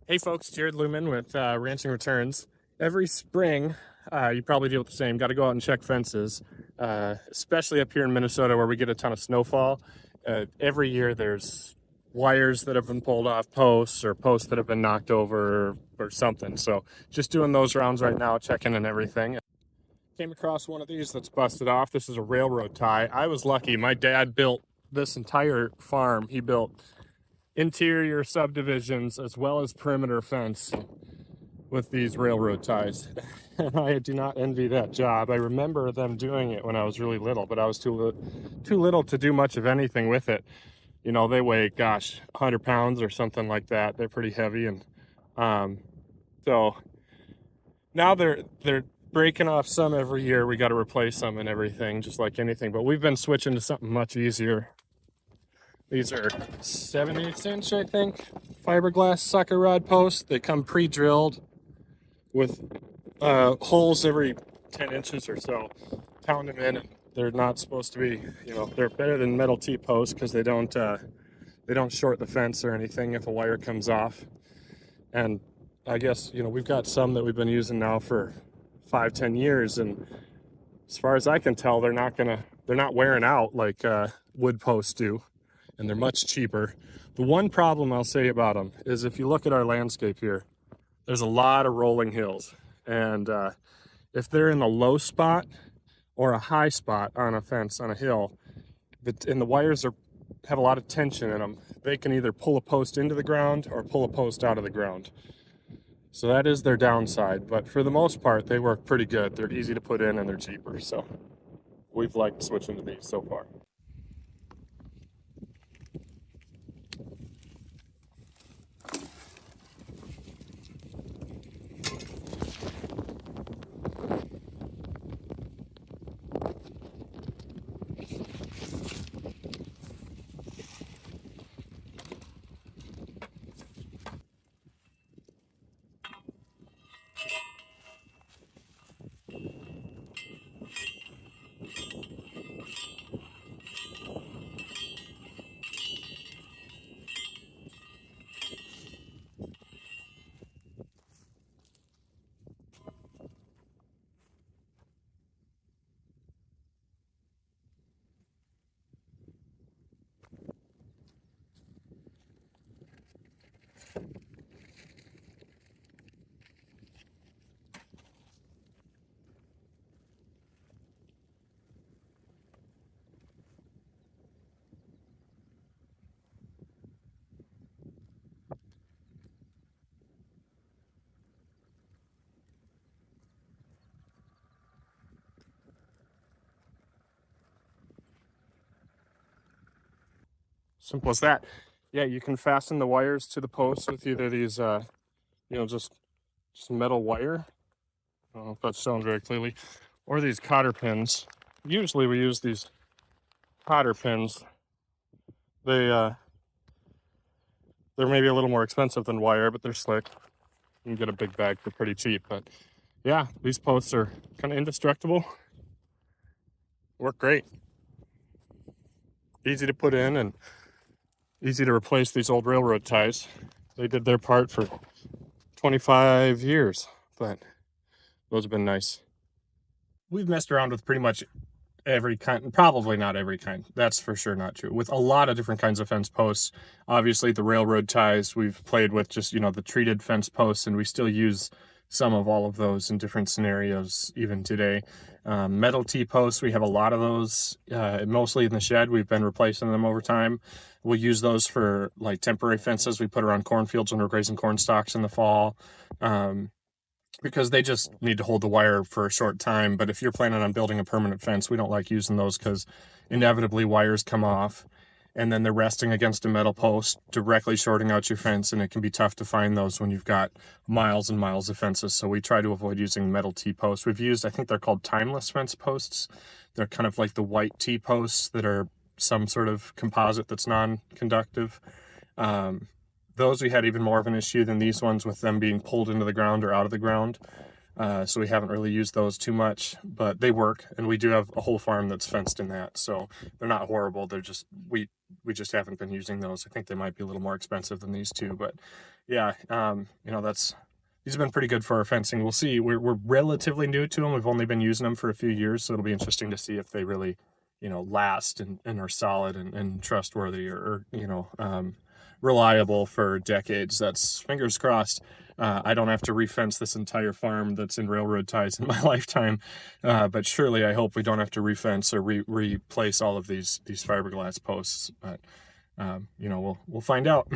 Hey folks, Jared Lumen with Ranching Returns. Every spring, you probably deal with the same. Got to go out and check fences, especially up here in Minnesota where we get a ton of snowfall. Every year there's wires that have been pulled off posts or posts that have been knocked over or something. So just doing those rounds right now, checking and everything. Came across one of these that's busted off. This is a railroad tie. I was lucky. My dad built this entire farm. He built interior subdivisions as well as perimeter fence with these railroad ties. And I do not envy that job. I remember them doing it when I was really little, but I was too little to do much of anything with it. You know, they weigh, gosh, 100 pounds or something like that. They're pretty heavy, and um, so now they're breaking off some every year. We got to replace them and everything, just like anything. But we've been switching to something much easier. These are 7/8 inch, I think, fiberglass sucker rod posts. They come pre-drilled with holes every 10 inches or so. Pound them in, and they're not supposed to be, they're better than metal T-posts because they don't short the fence or anything if a wire comes off. And I guess, we've got some that we've been using now for 5-10 years, and as far as I can tell, they're not wearing out like wood posts do, and they're much cheaper. The one problem I'll say about them is if you look at our landscape here, there's a lot of rolling hills, and if they're in a low spot or a high spot on a fence on a hill, and the wires have a lot of tension in them, they can either pull a post into the ground or pull a post out of the ground. So that is their downside, but for the most part, they work pretty good. They're easy to put in and they're cheaper, so we've liked switching to these so far. Simple as that. Yeah, you can fasten the wires to the posts with either these, just metal wire. I don't know if that's shown very clearly, or these cotter pins. Usually we use these cotter pins. They're maybe a little more expensive than wire, but they're slick. You can get a big bag for pretty cheap. But yeah, these posts are kind of indestructible. Work great. Easy to put in and easy to replace these old railroad ties. They did their part for 25 years, but those have been nice. We've messed around with pretty much every kind, probably not every kind, that's for sure not true, with a lot of different kinds of fence posts. Obviously the railroad ties, we've played with just, the treated fence posts, and we still use some of all of those in different scenarios even today. Metal T-posts, we have a lot of those, mostly in the shed. We've been replacing them over time. We'll use those for like temporary fences we put around cornfields when we're grazing corn stalks in the fall. Because they just need to hold the wire for a short time. But if you're planning on building a permanent fence, we don't like using those because inevitably wires come off and then they're resting against a metal post, directly shorting out your fence, and it can be tough to find those when you've got miles and miles of fences. So we try to avoid using metal T-posts. We've used, I think they're called timeless fence posts. They're kind of like the white T-posts that are some sort of composite that's non-conductive. Those we had even more of an issue than these ones with them being pulled into the ground or out of the ground. so we haven't really used those too much, but they work, and we do have a whole farm that's fenced in that, so they're not horrible. They're just we just haven't been using those. I think they might be a little more expensive than these two, but yeah, you know, these have been pretty good for our fencing. We'll see. We're relatively new to them. We've only been using them for a few years, so it'll be interesting to see if they really, you know, last and are solid and trustworthy, or you know, reliable for decades. That's fingers crossed. I don't have to refence this entire farm that's in railroad ties in my lifetime, but surely I hope we don't have to refence or replace all of these fiberglass posts. But you know, we'll find out.